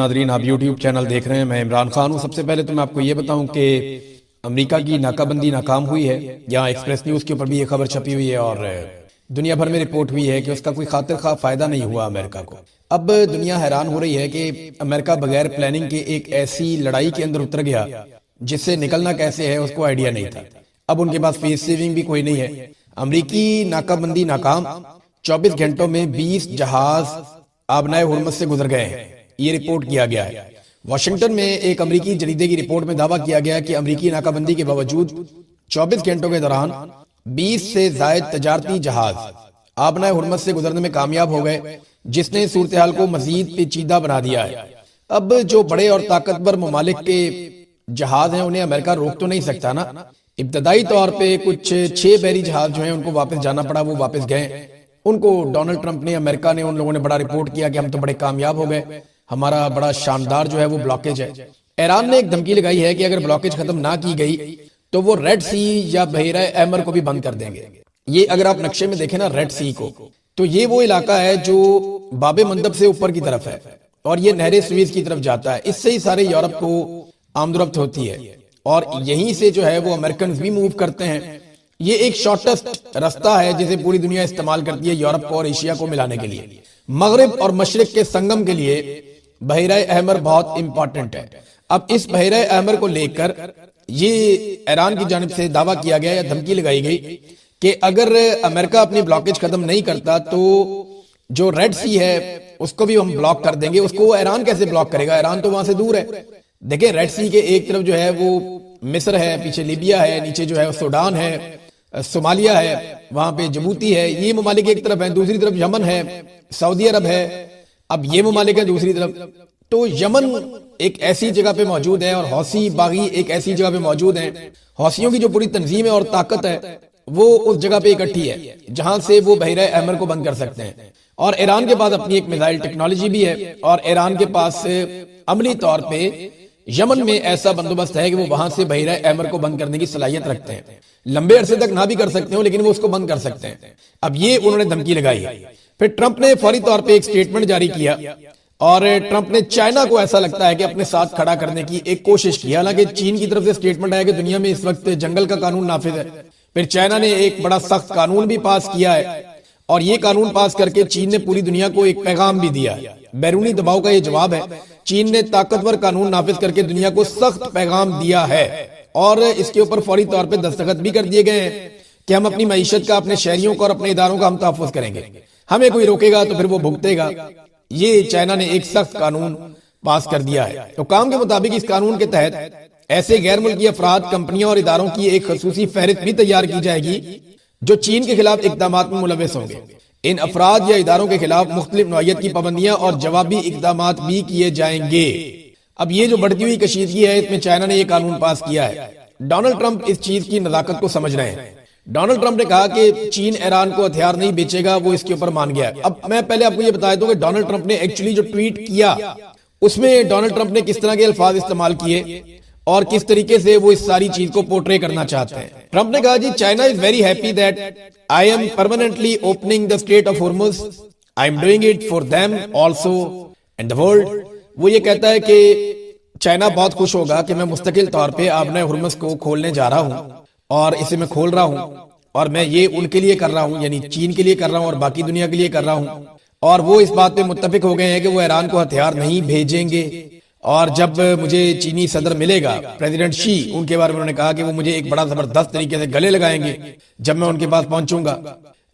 ناظرین، آپ YouTube channel دیکھ رہے ہیں، میں عمران خان ہوں۔ سب سے پہلے تو میں آپ کو یہ بتاؤں کہ امریکہ کی ناکہ بندی ناکام ہوئی ہے۔ یہاں ایکسپریس نیوز کے اوپر بھی یہ خبر چھپی ہوئی ہے اور دنیا بھر میں رپورٹ ہوئی ہے کہ اس کا کوئی خاطر خواہ فائدہ نہیں ہوا امریکہ کو۔ اب دنیا حیران ہو رہی ہے کہ امریکہ بغیر پلاننگ کے ایک ایسی لڑائی کے اندر اتر گیا جس سے نکلنا کیسے ہے اس کو آئیڈیا نہیں تھا۔ اب ان کے پاس فیس سیونگ بھی کوئی نہیں ہے۔ امریکی ناکہ بندی ناکام، 24 گھنٹوں میں 20 جہاز آبنائے ہرمز سے گزر گئے ہیں، یہ رپورٹ کیا گیا ہے۔ واشنگٹن میں ایک امریکی جریدے کی رپورٹ میں دعویٰ کیا گیا کہ امریکی ناکہ بندی کے باوجود 24 گھنٹوں کے دوران 20 سے زائد تجارتی جہاز آبنائے ہرمز سے گزرنے میں کامیاب ہو گئے، جس نے صورتحال کو مزید پیچیدہ بنا دیا ہے۔ اب جو بڑے اور طاقتور ممالک کے جہاز ہیں انہیں امریکہ روک تو نہیں سکتا نا۔ ابتدائی طور پہ کچھ 6 بحری جہاز جو ہیں ان کو واپس جانا پڑا، وہ واپس گئے۔ ان کو ڈونلڈ ٹرمپ نے، امریکہ نے، ان لوگوں نے بڑا رپورٹ کیا کہ ہم تو بڑے کامیاب ہو گئے، ہمارا بڑا شاندار جو ہے وہ بلاکیج ہے۔ ایران نے ایک دھمکی لگائی ہے کہ اگر بلاکیج ختم نہ کی گئی تو وہ ریڈ سی یا بحیرہ احمر کو بھی بند کر دیں گے۔ یہ اگر آپ نقشے میں دیکھیں نا ریڈ سی کو، تو یہ وہ علاقہ ہے جو باب مندب سے اوپر کی طرف ہے اور یہ نہر سویز کی طرف جاتا ہے۔ اس سے ہی سارے یورپ کو آمد و رفت ہوتی ہے اور یہیں سے جو ہے وہ امریکنز بھی موو کرتے ہیں۔ یہ ایک شارٹسٹ راستہ ہے جسے پوری دنیا استعمال کرتی ہے یورپ کو اور ایشیا کو ملانے کے لیے۔ مغرب اور مشرق کے سنگم کے لیے بحیرہ احمر بہت امپورٹنٹ ہے۔ اب اس بحیرہ احمر کو لے کر یہ ایران کی جانب سے دعویٰ کیا گیا یا دھمکی لگائی گئی کہ اگر امریکہ اپنی بلاکیج ختم نہیں کرتا تو جو ریڈ سی ہے اس کو بھی ہم بلاک کر دیں گے۔ اس کو ایران کیسے بلاک کرے گا؟ ایران تو وہاں سے دور ہے۔ دیکھیں ریڈ سی کے ایک طرف جو ہے وہ مصر ہے، پیچھے لیبیا ہے، نیچے جو ہے سوڈان ہے، صومالیہ ہے، وہاں پہ جبوتی ہے، یہ ممالک ایک طرف ہیں، دوسری طرف یمن ہے، سعودی عرب ہے، اب یہ ممالک ہیں دوسری طرف۔ تو یمن ایک ایسی جگہ پہ موجود ہے اور حوثی باغی ایک ایسی جگہ پہ موجود ہیں۔ حوثیوں کی جو پوری تنظیم ہے اور طاقت ہے وہ اس جگہ پہ اکٹھی ہے جہاں سے وہ بحیرہ احمر کو بند کر سکتے ہیں۔ اور ایران کے پاس اپنی ایک میزائل ٹیکنالوجی بھی ہے اور ایران کے پاس عملی طور پہ یمن میں ایسا بندوبست ہے کہ وہ وہاں سے بحیرہ احمر کو بند کرنے کی صلاحیت رکھتے ہیں۔ لمبے عرصے تک نہ بھی کر سکتے ہوں لیکن وہ اس کو بند کر سکتے ہیں۔ اب یہ انہوں نے دھمکی لگائی ہے۔ پھر ٹرمپ نے فوری طور پہ ایک سٹیٹمنٹ جاری کیا اور ٹرمپ نے چائنا کو ایسا لگتا ہے کہ اپنے ساتھ کھڑا کرنے کی ایک کوشش کی۔ حالانکہ چین کی طرف سے سٹیٹمنٹ آیا کہ دنیا میں اس وقت جنگل کا قانون نافذ ہے۔ پھر چائنا نے ایک بڑا سخت قانون بھی پاس کیا ہے اور یہ قانون پاس کر کے چین نے پوری دنیا کو ایک پیغام بھی دیا ہے۔ بیرونی دباؤ کا یہ جواب ہے۔ چین نے طاقتور قانون نافذ کر کے دنیا کو سخت پیغام دیا ہے اور اس کے اوپر فوری طور پہ دستخط بھی کر دیے گئے ہیں کہ ہم اپنی معیشت کا، اپنے شہریوں کا اور اپنے اداروں کا ہم تحفظ کریں گے۔ ہمیں کوئی روکے گا تو پھر وہ بھگتے گا۔ یہ چائنا نے ایک سخت قانون پاس کر دیا ہے۔ تو کام کے مطابق اس قانون کے تحت ایسے غیر ملکی افراد، کمپنیاں اور اداروں کی ایک خصوصی فہرست بھی تیار کی جائے گی جو چین کے خلاف اقدامات میں ملوث ہوں گے۔ ان افراد یا اداروں کے خلاف مختلف نوعیت کی پابندیاں اور جوابی اقدامات بھی کیے جائیں گے۔ اب یہ جو بڑھتی ہوئی کشیدگی ہے اس میں چائنا نے یہ قانون پاس کیا ہے۔ ڈونلڈ ٹرمپ اس چیز کی نزاکت کو سمجھ رہے ہیں۔ ڈونلڈ ٹرمپ نے کہا کہ چین ایران کو ہتھیار نہیں بیچے گا، وہ اس کے اوپر مان گیا ہے۔ اب میں پہلے آپ کو یہ بتا دوں کہ ڈونلڈ ٹرمپ نے ایکچولی جو ٹویٹ کیا اس میں ڈونلڈ ٹرمپ نے کس طرح کے الفاظ استعمال کیے اور کس طریقے سے وہ اس ساری چیز کو پورٹرے کرنا چاہتے ہیں۔ ٹرمپ نے کہا جی China is very happy that I am permanently opening the strait of Hormuz, I am doing it for them also and the world. وہ یہ کہتا ہے کہ چائنا بہت خوش ہوگا کہ میں مستقل طور پہ آبنائے ہرمز کو کھولنے جا رہا ہوں اور اسے میں کھول رہا ہوں اور میں یہ ان کے لیے کر رہا ہوں، یعنی چین کے لیے کر رہا ہوں اور باقی دنیا کے لیے کر رہا ہوں۔ اور وہ اس بات پہ متفق ہو گئے ہیں کہ وہ ایران کو ہتھیار نہیں بھیجیں گے۔ اور جب مجھے چینی صدر ملے گا پریزیڈنٹ شی، ان کے بارے میں انہوں نے کہا کہ وہ مجھے ایک بڑا زبردست طریقے سے گلے لگائیں گے جب میں ان کے پاس پہنچوں گا۔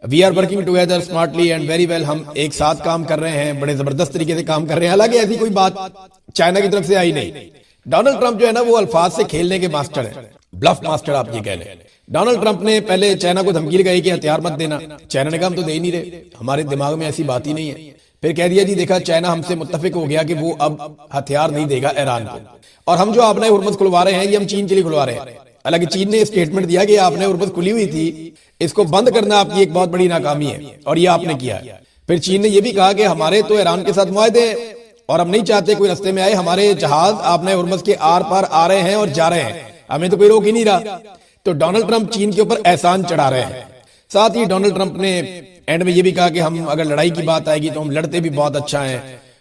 We are working together smartly and very well, ہم ایک ساتھ کام کر رہے ہیں، بڑے زبردست طریقے سے کام کر رہے ہیں۔ حالانکہ ایسی کوئی بات چائنا کی طرف سے آئی نہیں۔ ڈونلڈ ٹرمپ جو ہے نا وہ الفاظ سے کھیلنے کے ماسٹر ہیں، بلف ماسٹر آپ یہ کہہ لیں۔ ڈونلڈ ٹرمپ نے پہلے چائنا کو دھمکی لگائی کہ ہتھیار مت دینا۔ چائنا نے کہا ہم تو دے ہی نہیں رہے، ہمارے دماغ میں ایسی بات ہی نہیں ہے۔ پھر کہہ دیا جی دیکھا چائنا ہم سے متفق ہو گیا کہ وہ اب ہتھیار نہیں دے گا ایران کو، اور ہم جو آبنائے ہرمز کھلوا رہے ہیں یہ ہم چین کے لیے کھلوا رہے ہیں۔ حالانکہ چین نے اسٹیٹمنٹ دیا کہ آبنائے ہرمز کھلی ہوئی تھی، اس کو بند کرنا آپ کی ایک بہت بڑی ناکامی ہے اور یہ آپ نے کیا ہے۔ پھر چین نے یہ بھی کہا کہ ہمارے تو ایران کے ساتھ معاہدے ہیں اور ہم نہیں چاہتے کوئی رستے میں آئے، ہمارے جہاز آبنائے ہرمز کے آر پار آ رہے ہیں اور جا رہے ہیں، ہمیں تو کوئی روک ہی نہیں رہا۔ تو ڈونلڈ ٹرمپ چین کے اوپر احسان چڑھا رہے ہیں۔ ساتھ ہی ڈونلڈ ٹرمپ نے اینڈ میں یہ بھی کہا کہ ہم اگر لڑائی کی بات آئے گی تو ہم لڑتے بھی بہت اچھا ہیں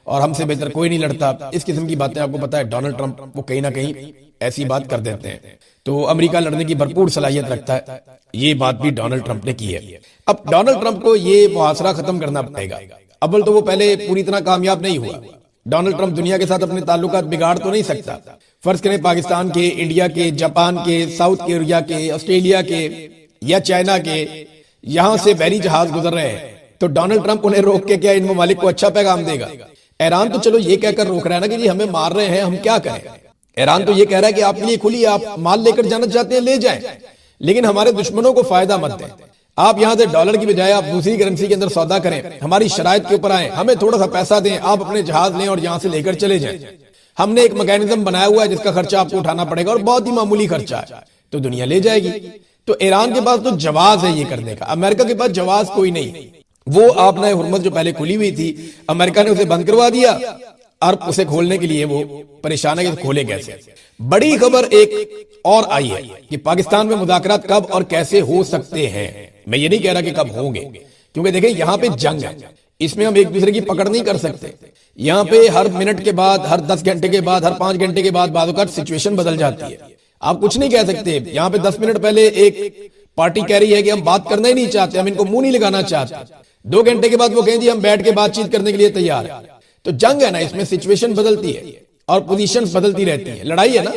اور ہم سے بہتر کوئی نہیں لڑتا، اس قسم کی باتیں آپ کو پتا ہے ڈونلڈ ٹرمپ وہ کہیں نہ کہیں ایسی بات کر دیتے ہیں۔ تو امریکہ لڑنے کی بھرپور صلاحیت رکھتا ہے، یہ بات بھی ڈونلڈ ٹرمپ نے کی ہے۔ اب ڈونلڈ ٹرمپ کو یہ محاصرہ ختم کرنا پڑے گا۔ اول تو وہ پہلے پوری طرح کامیاب نہیں ہوا، ڈونلڈ ٹرمپ دنیا کے ساتھ اپنے تعلقات بگاڑ تو نہیں سکتا۔ فرض کریں پاکستان کے، انڈیا کے، جاپان کے، ساؤتھ کوریا کے، آسٹریلیا کے یا چائنا کے یہاں سے بحری جہاز گزر رہے ہیں، تو ڈونلڈ ٹرمپ انہیں روک کے کیا ان ممالک کو اچھا پیغام دے گا؟ ایران تو چلو یہ کہہ کر روک رہا ہے نا کہ جی ہمیں مار رہے ہیں، ہم کیا کریں؟ ایران تو یہ کہہ رہا ہے کہ آپ کے لیے کھلی، آپ مال لے کر جانا چاہتے ہیں لے جائیں، لیکن ہمارے دشمنوں کو فائدہ مت دیں۔ آپ یہاں سے ڈالر کی بجائے آپ دوسری کرنسی کے اندر سودا کریں، ہماری شرائط کے اوپر آئیں، ہمیں تھوڑا سا پیسہ دیں، آپ اپنے جہاز لیں اور یہاں سے لے کر چلے جائیں۔ ہم نے ایک میکینزم بنایا ہوا ہے جس کا خرچہ آپ کو اٹھانا پڑے گا اور بہت ہی معمولی خرچہ ہے، تو دنیا لے جائے گی۔ تو ایران کے پاس تو جواز ہے یہ کرنے کا، امریکہ کے پاس جواز کوئی نہیں۔ وہ آپ نے ہرمز جو پہلے کھلی ہوئی تھی، امریکہ نے اسے بند کروا دیا، اور اسے کھولنے کے لیے وہ پریشان ہے کہ کھولے کیسے۔ بڑی خبر ایک اور آئی ہے کہ پاکستان میں مذاکرات کب اور کیسے ہو سکتے ہیں۔ میں یہ نہیں کہہ رہا کہ کب ہوں گے، کیونکہ دیکھیں یہاں پہ جنگ ہے، اس میں ہم ایک دوسرے کی پکڑ نہیں کر سکتے۔ یہاں پہ ہر منٹ کے بعد، ہر 10 گھنٹے کے بعد، ہر 5 گھنٹے کے بعد بعض اوقات سچویشن بدل جاتی ہے، آپ کچھ نہیں کہہ سکتے۔ یہاں پہ 10 منٹ پہلے ایک پارٹی کہہ رہی ہے کہ ہم بات کرنا ہی نہیں چاہتے، ہم ان کو منہ نہیں لگانا چاہتے، 2 گھنٹے کے بعد وہ کہیں جی ہم بیٹھ کے بات چیت کرنے کے لیے تیار ہیں۔ تو جنگ ہے نا، اس میں سچویشن بدلتی ہے اور پوزیشنز بدلتی رہتی ہیں، لڑائی ہے نا،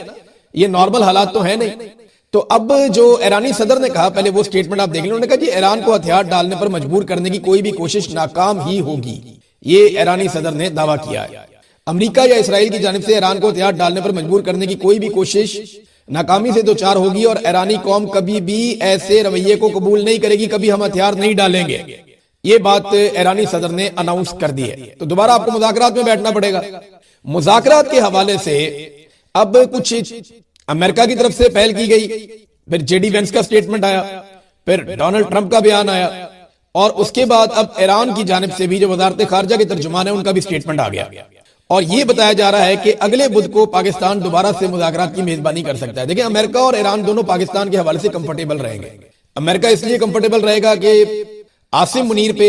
یہ نارمل حالات تو ہے نہیں۔ تو اب جو ایرانی صدر نے کہا، پہلے وہ سٹیٹمنٹ آپ دیکھ لیں، انہوں نے کہا جی ایران کو ہتھیار ڈالنے پر مجبور کرنے کی کوئی بھی کوشش ناکام ہی ہوگی، یہ ایرانی صدر نے دعویٰ کیا ہے۔ امریکہ یا اسرائیل کی جانب سے ایران کو ہتھیار ڈالنے پر مجبور کرنے کی کوئی بھی کوشش ناکامی سے دوچار ہوگی، اور ایرانی قوم کبھی بھی ایسے رویے کو قبول نہیں کرے گی، کبھی ہم ہتھیار نہیں ڈالیں گے، یہ بات ایرانی صدر نے اناؤنس کر دی ہے۔ تو دوبارہ آپ کو مذاکرات میں بیٹھنا پڑے گا۔ مذاکرات کے حوالے سے اب کچھ امریکہ کی طرف سے پہل کی گئی، پھر جے ڈی وینس کا سٹیٹمنٹ آیا، پھر ڈونلڈ ٹرمپ کا بیان آیا، اور اس کے بعد اب ایران کی جانب سے بھی جو وزارت خارجہ کے ترجمان ہے ان کا بھی سٹیٹمنٹ آ گیا، اور یہ بتایا جا رہا ہے کہ اگلے بدھ کو پاکستان دوبارہ سے مذاکرات کی میزبانی کر سکتا ہے۔ دیکھیں امریکہ اور ایران دونوں پاکستان کے حوالے سے کمفرٹیبل رہیں گے۔ امریکہ اس لیے کمفرٹیبل رہے گا کہ عاصم منیر پہ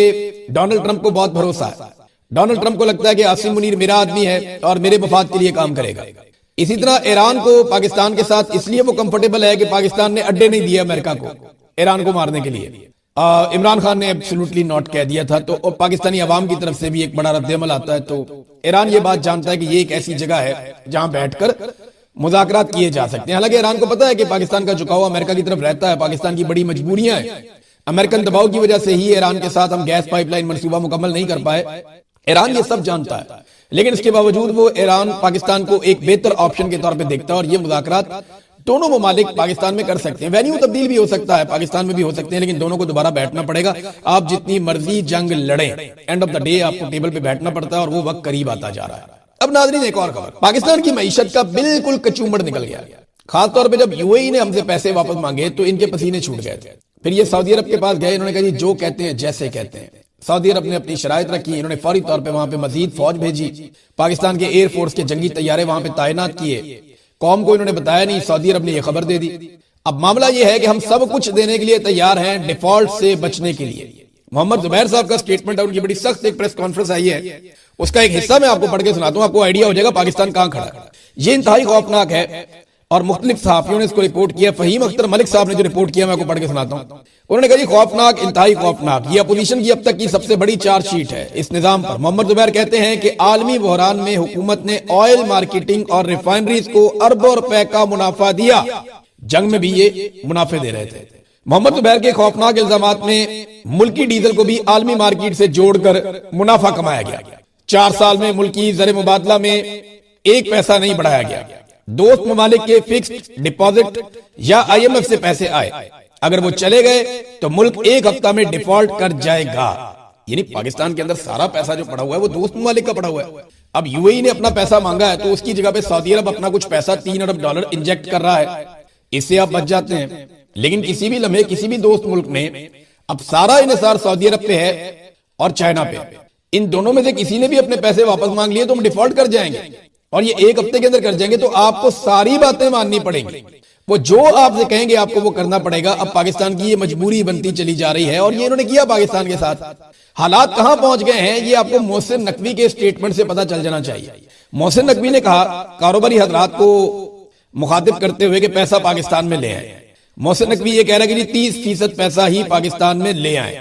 ڈونلڈ ٹرمپ کو بہت بھروسہ ہے، ڈونلڈ ٹرمپ کو لگتا ہے کہ عاصم منیر میرا آدمی ہے اور میرے مفاد کے لیے کام کرے گا۔ اسی طرح ایران کو پاکستان کے ساتھ اس لیے وہ کمفرٹیبل ہے کہ پاکستان نے اڈے نہیں دیے امریکہ کو ایران کو مارنے کے لیے۔ عمران خان نے ایبسولوٹلی ناٹ کہہ دیا تھا، تو پاکستانی عوام کی طرف سے بھی ایک بڑا رد عمل آتا ہے۔ تو ایران یہ بات جانتا ہے کہ یہ ایک ایسی جگہ ہے جہاں بیٹھ کر مذاکرات کیے جا سکتے ہیں۔ حالانکہ ایران کو پتا ہے کہ پاکستان کا جھکاؤ امریکہ کی طرف رہتا ہے، پاکستان کی بڑی مجبوریاں ہیں، امریکن دباؤ کی وجہ سے ہی ایران کے ساتھ ہم گیس پائپ لائن منصوبہ مکمل نہیں کر پائے، ایران یہ سب جانتا ہے، لیکن اس کے باوجود وہ ایران پاکستان کو ایک بہتر آپشن کے طور پہ دیکھتا ہے، اور یہ مذاکرات دونوں ممالک پاکستان میں کر سکتے ہیں۔ وینیو تبدیل بھی ہو سکتا ہے، پاکستان میں بھی ہو سکتے ہیں، لیکن دونوں کو دوبارہ بیٹھنا پڑے گا۔ آپ جتنی مرضی جنگ لڑیں، اینڈ آف دا ڈے آپ کو ٹیبل پہ بیٹھنا پڑتا ہے، اور وہ وقت قریب آتا جا رہا ہے۔ اب ناظرین ایک اور خبر، پاکستان کی معیشت کا بالکل کچومڑ نکل گیا، خاص طور پہ جب یو اے ای نے ہم سے پیسے واپس مانگے تو ان کے پسینے چھوٹ گئے تھے۔ پھر یہ سعودی عرب کے پاس گئے، انہوں نے کہا جی جو کہتے ہیں جیسے کہتے ہیں۔ سعودی عرب نے اپنی شرائط رکھی، انہوں نے فوری طور پہ وہاں پہ مزید فوج بھیجی، پاکستان کے ایئر فورس کے جنگی طیارے وہاں پہ تعینات کیے، قوم کو انہوں نے بتایا نہیں، سعودی عرب نے یہ خبر دے دی۔ اب معاملہ یہ ہے کہ ہم سب کچھ دینے کے لیے تیار ہیں ڈیفالٹ سے بچنے کے لیے۔ محمد زبیر صاحب کا سٹیٹمنٹ ہے، ان کی بڑی سخت ایک پریس کانفرنس آئی ہے، اس کا ایک حصہ میں آپ کو پڑھ کے سناتا ہوں، آپ کو آئیڈیا ہو جائے گا پاکستان کہاں کھڑا ہے۔ یہ انتہائی خوفناک ہے، اور مختلف صحافیوں نے اس کو رپورٹ کیا۔ فہیم اختر ملک صاحب نے جو رپورٹ کیا میں آپ کو پڑھ کے سناتا ہوں۔ انہوں نے کہا جی خوفناک، انتہائی خوفناک، یہ اپوزیشن کی اب تک کی سب سے بڑی چارج شیٹ ہے اس نظام پر۔ محمد زبیر کہتے ہیں کہ عالمی بحران میں حکومت نے آئل مارکیٹنگ اور ریفائنریز کو اربوں روپے کا منافع دیا، جنگ میں بھی یہ منافع دے رہے تھے۔ محمد زبیر کے خوفناک الزامات میں ملکی ڈیزل کو بھی عالمی مارکیٹ سے جوڑ کر منافع کمایا گیا۔ 4 سال میں ملکی زر مبادلہ میں 1 پیسہ نہیں بڑھایا گیا۔ دوست ممالک کے فکسڈ ڈپازٹ یا آئی ایم ایف سے پیسے آئے، اگر وہ چلے گئے تو ملک 1 ہفتہ میں ڈیفالٹ کر جائے گا۔ یعنی پاکستان کے اندر سارا پیسہ جو پڑا ہوا ہے وہ دوست ممالک کا پڑا ہوا ہے۔ اب یو اے ای نے اپنا پیسہ مانگا ہے تو اس کی جگہ پہ سعودی عرب اپنا کچھ پیسہ $3 ارب انجیکٹ کر رہا ہے، اس سے آپ بچ جاتے ہیں۔ لیکن کسی بھی لمحے کسی بھی دوست ملک میں اب سارا انحصار سعودی عرب پہ ہے اور چائنا پہ، ان دونوں میں سے کسی نے بھی اپنے پیسے واپس مانگ لیے تو ہم ڈیفالٹ کر جائیں گے، اور یہ 1 ہفتے کے اندر کر جائیں گے، تو آپ کو ساری باتیں ماننی پڑیں گی، وہ جو آپ سے کہیں گے آپ کو وہ کرنا پڑے گا۔ اب پاکستان کی یہ مجبوری بنتی چلی جا رہی ہے، اور یہ انہوں نے کیا پاکستان کے ساتھ۔ حالات کہاں پہنچ گئے ہیں یہ آپ کو محسن نقوی کے سٹیٹمنٹ سے پتا چل جانا چاہیے۔ محسن نقوی نے کہا کاروباری حضرات کو مخاطب کرتے ہوئے کہ پیسہ پاکستان میں لے آئیں۔ محسن نقوی یہ کہہ رہا ہے کہ 30% پیسہ ہی پاکستان میں لے آئیں،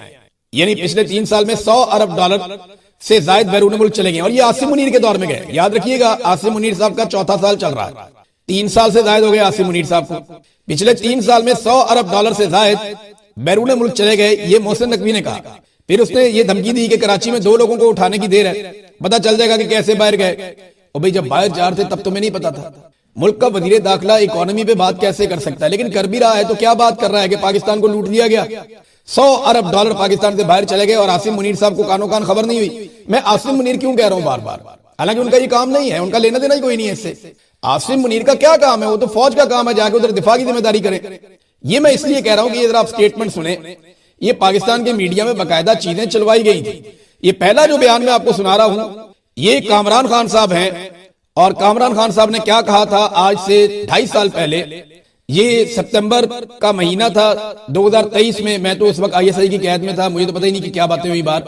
یعنی پچھلے 3 سال میں 100 ارب ڈالر سے زائد بیرون ملک چلے گئے، اور یہ عاصم منیر کے دور میں گئے۔ یاد رکھیے گا عاصم منیر صاحب کا 4تھا سال چل رہا ہے، 3 سال سے زائد ہو گئے عاصم منیر صاحب کو۔ پچھلے 3 سال میں 100 ارب ڈالر سے زائد بیرون ملک چلے گئے، یہ محسن نقوی نے کہا۔ پھر اس نے یہ دھمکی دی کہ کراچی میں 2 لوگوں کو اٹھانے کی دیر ہے، پتا چل جائے گا کہ کیسے باہر گئے۔ اور بھئی جب باہر جا رہے تھے تب تو میں نہیں پتا تھا۔ ملک کا وزیر داخلہ اکانومی پہ بات کیسے کر سکتا ہے، لیکن کر بھی رہا ہے تو کیا بات کر رہا ہے کہ پاکستان کو لوٹ لیا گیا۔ 100 ارب ڈالر پاکستان سے باہر چلے گئے اور عاصم منیر صاحب کو کانوں کان خبر نہیں ہوئی۔ میں عاصم منیر کیوں کہہ رہا ہوں بار بار، حالانکہ ان کا یہ کام نہیں ہے، ان کا لینا دینا ہی کوئی نہیں ہے اس سے۔ عاصم منیر کا کیا کام ہے؟ وہ تو فوج کا کام ہے، جا کے ادھر دفاع کی ذمہ داری کریں۔ یہ میں اس لیے کہہ رہا ہوں کہ یہ ذرا آپ سٹیٹمنٹ سنیں، یہ پاکستان کے میڈیا میں باقاعدہ چیزیں چلوائی گئی تھی۔ یہ پہلا جو بیان میں آپ کو سنا رہا ہوں یہ کامران خان صاحب ہیں، اور کامران خان صاحب نے کیا کہا تھا آج سے 2.5 سال پہلے، یہ ستمبر کا مہینہ تھا 2023 میں تو اس وقت ISI کی قید میں تھا، مجھے تو پتہ ہی نہیں کہ کیا باتیں ہوئی بار،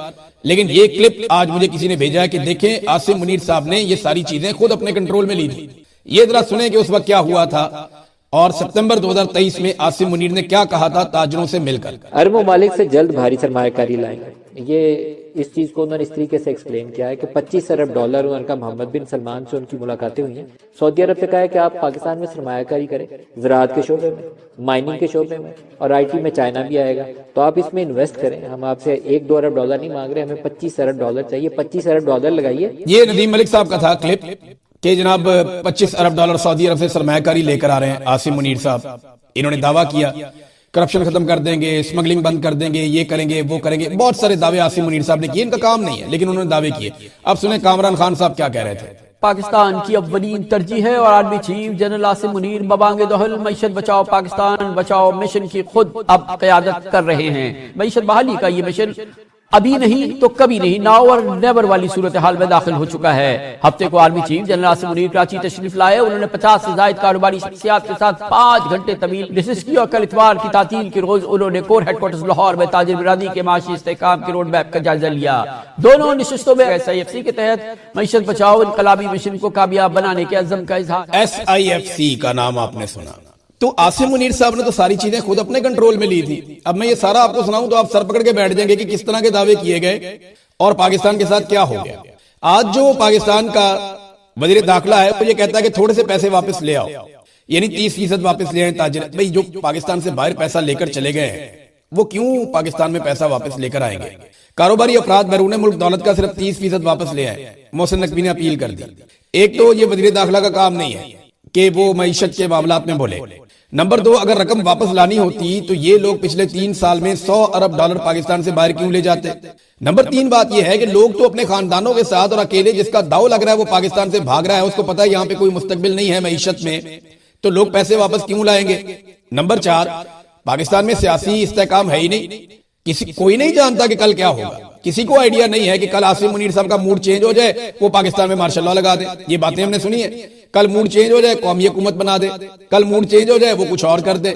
لیکن یہ کلپ آج مجھے کسی نے بھیجا ہے کہ دیکھیں عاصم منیر صاحب نے یہ ساری چیزیں خود اپنے کنٹرول میں لی تھی۔ یہ ذرا سنیں کہ اس وقت کیا ہوا تھا، اور ستمبر 2023 میں عاصم منیر نے کیا کہا تھا تاجروں سے مل کر۔ عرب ممالک سے جلد بھاری سرمایہ کاری لائیں گے، یہ اس چیز کو انہوں نے اس طریقے سے ایکسپلین کیا ہے کہ 25 ارب ڈالر ان کا محمد بن سلمان سے ان کی ملاقاتیں ہوئی ہیں۔ سعودی عرب سے کہا ہے کہ آپ پاکستان میں سرمایہ کاری کریں، زراعت کے شعبے میں، مائننگ کے شعبے میں، اور IT میں چائنا بھی آئے گا، تو آپ اس میں انویسٹ کریں۔ ہم آپ سے 1-2 ارب ڈالر نہیں مانگ رہے، ہمیں 25 ارب ڈالر چاہیے، 25 ارب ڈالر لگائیے۔ یہ ندیم ملک صاحب کا تھا کلپ کہ جناب 25 ارب ڈالر سعودی عرب سے سرمایہ کاری لے کر آ رہے ہیں عاصم منیر صاحب۔ انہوں نے دعویٰ کیا کرپشن ختم کر دیں گے، اسمگلنگ بند کر دیں گے، یہ کریں گے وہ کریں گے، بہت سارے دعوے عاصم منیر صاحب نے کیے، ان کا کام نہیں ہے لیکن انہوں نے دعوے کیے۔ اب سنیں کامران خان صاحب کیا کہہ رہے تھے۔ پاکستان کی اولین ترجیح ہے اور army chief general Asim Munir ببانگ دہل معیشت بچاؤ پاکستان بچاؤ مشن کی خود اب قیادت کر رہے ہیں۔ معیشت بحالی کا یہ مشن ابھی نہیں تو کبھی نہیں، ناؤ اور نیور والی صورتحال میں داخل ہو چکا ہے۔ ہفتے کو army chief general Asim Munir Karachi تشریف لائے، انہوں نے 50 سے زائد کاروباری شخصیات کے ساتھ 5 گھنٹے طویل نشست کی، اور کل اتوار کی تعطیل کے روز انہوں نے کور ہیڈ کوارٹرز لاہور میں تاجر برادری کے معاشی استحکام کے روڈ میپ کا جائزہ لیا۔ دونوں نشستوں میں SIFC کے تحت معیشت بچاؤ انقلابی مشن کو کامیاب بنانے کے عزم کا اظہار۔ SIFC کا نام آپ نے سنا، تو عاصم منیر صاحب نے تو ساری چیزیں خود اپنے کنٹرول میں لی تھی۔ اب میں یہ سارا آپ کو سناؤں تو آپ سر پکڑ کے بیٹھ جائیں گے کہ کس طرح کے دعوے کیے گئے اور پاکستان کے ساتھ کیا ہو گیا۔ آج جو پاکستان کا وزیر داخلہ ہے وہ یہ کہتا ہے کہ تھوڑے سے پیسے واپس لے آؤ، یعنی 30% واپس لے آئیں تاجر۔ بھئی جو پاکستان سے باہر پیسہ لے کر چلے گئے ہیں وہ کیوں پاکستان میں پیسہ واپس لے کر آئیں گے؟ کاروباری افراد بیرون ملک دولت کا صرف 30% واپس لے آئیں۔ محسن نقوی نے اپیل کر دی۔ ایک تو یہ وزیر داخلہ کا کام نہیں ہے کہ وہ معیشت کے معاملات میں بولے۔ نمبر 2، اگر رقم واپس لانی ہوتی تو یہ لوگ پچھلے 3 سال میں 100 ارب ڈالر پاکستان سے باہر کیوں لے جاتے؟ نمبر 3 بات یہ ہے کہ لوگ تو اپنے خاندانوں کے ساتھ اور اکیلے جس کا داؤ لگ رہا ہے وہ پاکستان سے بھاگ رہا ہے، اس کو پتا ہے یہاں پہ کوئی مستقبل نہیں ہے معیشت میں، تو لوگ پیسے واپس کیوں لائیں گے؟ نمبر 4، پاکستان میں سیاسی استحکام ہے ہی نہیں، کوئی نہیں جانتا کہ کل کیا ہوگا، کسی کو آئیڈیا نہیں ہے کہ کل عاصم منیر صاحب کا موڈ چینج ہو جائے وہ پاکستان میں مارشل لا لگا دے۔ یہ باتیں ہم نے سنی ہیں، کل موڈ چینج ہو جائے قومی حکومت بنا دے، کل موڈ چینج ہو جائے وہ کچھ اور کر دے۔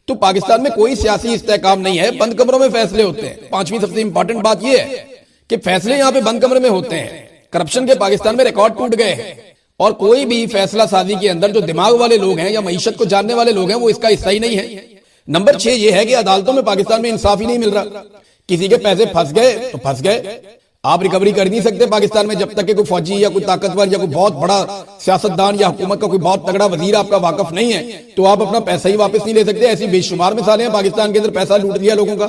تو پاکستان میں کوئی سیاسی استحکام نہیں ہے، بند کمروں میں فیصلے ہوتے ہیں۔ 5ویں سب سے امپورٹنٹ بات یہ ہے کہ فیصلے یہاں پہ بند کمرے میں ہوتے ہیں۔ کرپشن کے پاکستان میں ریکارڈ ٹوٹ گئے ہیں، اور کوئی بھی فیصلہ سازی کے اندر جو دماغ والے لوگ ہیں یا معیشت کو جاننے والے لوگ ہیں وہ اس کا حصہ ہی نہیں ہے۔ نمبر 6 یہ ہے کہ عدالتوں میں پاکستان میں انصاف ہی نہیں مل رہا، کسی کے پیسے پھنس گئے تو پھنس گئے، آپ ریکوری کر نہیں سکتے پاکستان میں جب تک کہ کوئی فوجی یا کوئی طاقتور یا کوئی بہت بڑا سیاستدان یا حکومت کا کوئی بہت تگڑا وزیر آپ کا واقف نہیں ہے تو آپ اپنا پیسہ ہی واپس نہیں لے سکتے۔ ایسی بے شمار مثالیں ہیں پاکستان کے اندر پیسہ لوٹ لیا لوگوں کا۔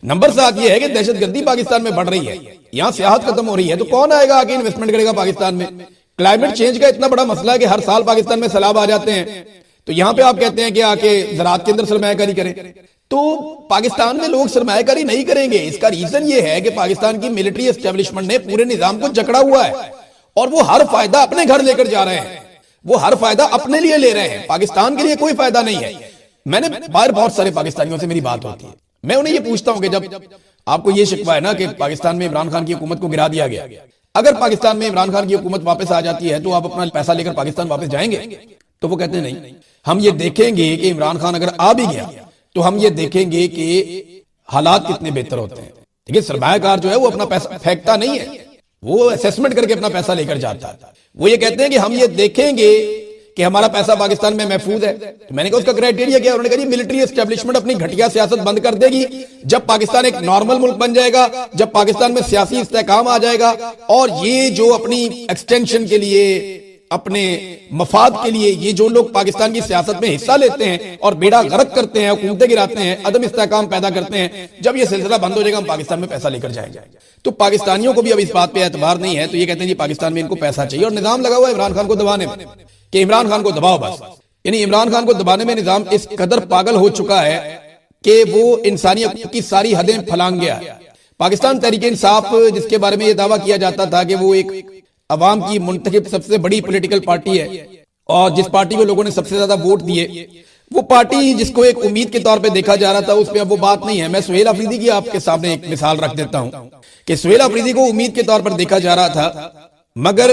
نمبر 7 یہ ہے کہ دہشت گردی پاکستان میں بڑھ رہی ہے، یہاں سیاحت ختم ہو رہی ہے، تو کون آئے گا آگے انویسٹمنٹ کرے گا پاکستان میں؟ کلائمیٹ چینج کا اتنا بڑا مسئلہ ہے کہ ہر سال پاکستان میں سیلاب آ جاتے ہیں، تو یہاں پہ آپ کہتے ہیں کہ آ کے زراعت کے اندر سرمایہ کاری کریں، تو پاکستان میں لوگ سرمایہ کاری نہیں کریں گے۔ اس کا ریزن یہ ہے کہ پاکستان کی ملٹری اسٹیبلشمنٹ نے پورے نظام کو جکڑا ہوا ہے، اور وہ ہر فائدہ اپنے گھر لے کر جا رہے ہیں، وہ ہر فائدہ اپنے لیے لے رہے ہیں، پاکستان کے لیے کوئی فائدہ نہیں ہے۔ میں نے باہر بہت سارے پاکستانیوں سے میری بات ہوتی ہے، میں انہیں یہ پوچھتا ہوں کہ جب آپ کو یہ شکوہ ہے نا کہ پاکستان میں عمران خان کی حکومت کو گرا دیا گیا، اگر پاکستان میں عمران خان کی حکومت واپس آ جاتی ہے تو آپ اپنا پیسہ لے کر پاکستان واپس جائیں گے؟ تو وہ کہتے ہیں نہیں، ہم یہ دیکھیں گے کہ عمران خان اگر آ بھی گیا تو ہم یہ دیکھیں گے کہ حالات کتنے بہتر ہوتے ہیں۔ لیکن سرمایہ کار جو ہے وہ اپنا پیسہ پھینکتا نہیں ہے، وہ اسیسمنٹ کر کے اپنا پیسہ لے کر جاتا ہے. وہ یہ کہتے ہیں کہ ہم یہ دیکھیں گے کہ ہمارا پیسہ پاکستان میں محفوظ ہے. تو میں نے کہا اس کا کرائٹیریا کیا؟ انہوں نے کہا جی ملٹری اسٹیبلشمنٹ اپنی گھٹیا سیاست بند کر دے گی جب پاکستان ایک نارمل ملک بن جائے گا، جب پاکستان میں سیاسی استحکام آ جائے گا، اور یہ جو اپنی ایکسٹینشن کے لیے، اپنے مفاد کے لیے یہ جو لوگ پاکستان کی سیاست میں حصہ لیتے ہیں اور بیڑا غرق کرتے ہیں، حکومتیں گراتے ہیں، عدم استحکام پیدا کرتے ہیں، جب یہ سلسلہ بند ہو جائے گا ہم پاکستان میں پیسہ لے کر جائیں گے. تو پاکستانیوں کو بھی اب اس بات پہ اعتبار نہیں ہے، تو یہ کہتے ہیں جی پاکستان میں ان کو پیسہ چاہیے، اور نظام لگا ہوا ہے عمران خان کو دبانے میں کہ عمران خان کو دباؤ بس. یعنی عمران خان کو دبانے میں نظام اس قدر پاگل ہو چکا ہے کہ وہ انسانی حقوق کی ساری حدیں پھلانگ گیا. پاکستان تحریک انصاف جس کے بارے میں یہ دعویٰ کیا جاتا تھا کہ وہ ایک عوام کی منتخب سب سے بڑی پولیٹیکل پارٹی ہے اور جس پارٹی کو لوگوں نے سب سے زیادہ ووٹ دیے، وہ پارٹی جس کو ایک امید کے طور پہ دیکھا جا رہا تھا، اس پہ اب وہ بات نہیں ہے. میں سہیل آفریدی کی آپ کے سامنے ایک مثال رکھ دیتا ہوں کہ سہیل آفریدی کو امید کے طور پر دیکھا جا رہا تھا، مگر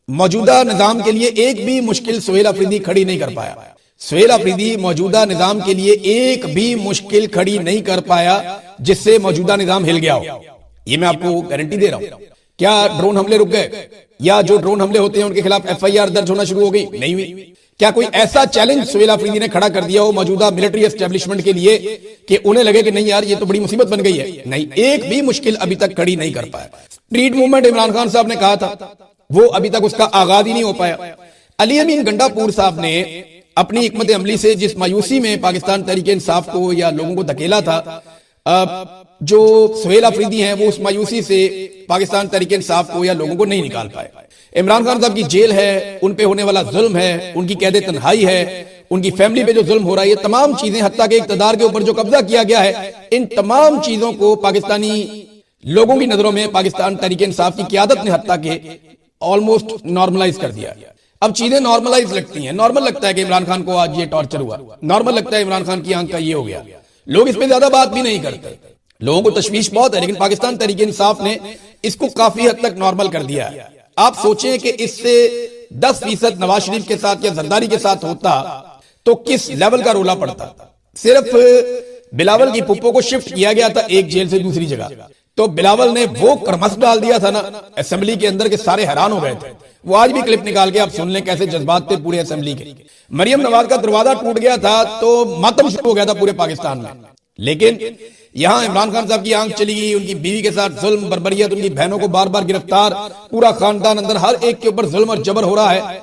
موجودہ نظام کے لیے ایک بھی مشکل سہیل آفریدی کھڑی نہیں کر پایا. سہیل آفریدی موجودہ نظام کے لیے ایک بھی مشکل کھڑی نہیں کر پایا جس سے موجودہ نظام ہل گیا ہو. یہ میں آپ کو گارنٹی دے رہا ہوں. کیا ڈرون حملے رک گئے؟ یا جو ڈرون حملے ہوتے ہیں ان کے خلاف ایف آئی آر درج ہونا شروع ہو گئی؟ نہیں ہوئی. کیا کوئی ایسا چیلنج سہیل آفریدی نے کھڑا کر دیا ہو موجودہ ملٹری اسٹیبلشمنٹ کے لیے کہ انہیں لگے کہ نہیں یار یہ تو بڑی مصیبت بن گئی ہے؟ نہیں، ایک بھی مشکل ابھی تک کھڑی نہیں کر پایا. اسٹریٹ موومنٹ عمران خان صاحب نے کہا تھا، وہ ابھی تک اس کا آغاز ہی نہیں ہو پایا. علی امین گنڈا پور صاحب نے اپنی حکمت عملی سے جس مایوسی میں پاکستان تحریک انصاف کو یا لوگوں کو دھکیلا تھا، جو سہیل آفریدی ہیں وہ اس مایوسی سے پاکستان تحریک انصاف کو یا لوگوں کو نہیں نکال پائے. عمران خان صاحب کی جیل ہے، ان پہ ہونے والا ظلم ہے، ان کی قید تنہائی ہے، ان کی فیملی پہ جو ظلم ہو رہا ہے، یہ تمام چیزیں، حتیٰ کہ اقتدار کے اوپر جو قبضہ کیا گیا ہے، ان تمام چیزوں کو پاکستانی لوگوں کی نظروں میں پاکستان تحریک انصاف کی قیادت نے حتیٰ کہ آلموسٹ نارملائز کر دیا. اب چیزیں نارملائز لگتی ہیں، نارمل لگتا ہے کہ عمران خان کو آج یہ ٹارچر ہوا، نارمل لگتا ہے عمران خان کی آنکھ کا یہ ہو گیا. لوگ اس پہ زیادہ بات بھی نہیں کرتے، لوگوں کو تشویش بہت ہے، لیکن پاکستان تحریک انصاف نے اس کو کافی حد تک نارمل کر دیا ہے. آپ سوچیں کہ اس سے 10% نواز شریف کے ساتھ یا زرداری کے ساتھ ہوتا تو کس لیول کا رولا پڑتا. صرف بلاول کی پھپھو کو شفٹ کیا گیا تھا ایک جیل سے دوسری جگہ، تو بلاول نے وہ کرمس ڈال دیا تھا نا اسمبلی کے اندر کہ سارے حیران ہو گئے تھے. وہ آج بھی کلپ نکال کے آپ سن لیں کیسے جذبات تھے پورے اسمبلی کے. مریم نواز کا دروازہ ٹوٹ گیا تھا تو ماتم شروع ہو گیا تھا پورے پاکستان میں. لیکن یہاں عمران خان صاحب کی آنکھ چلی گئی، ان کی بیوی کے ساتھ ظلم بربریت، ان کی بہنوں کو بار بار گرفتار، پورا خاندان اندر ہر ایک کے اوپر ظلم اور جبر ہو رہا ہے.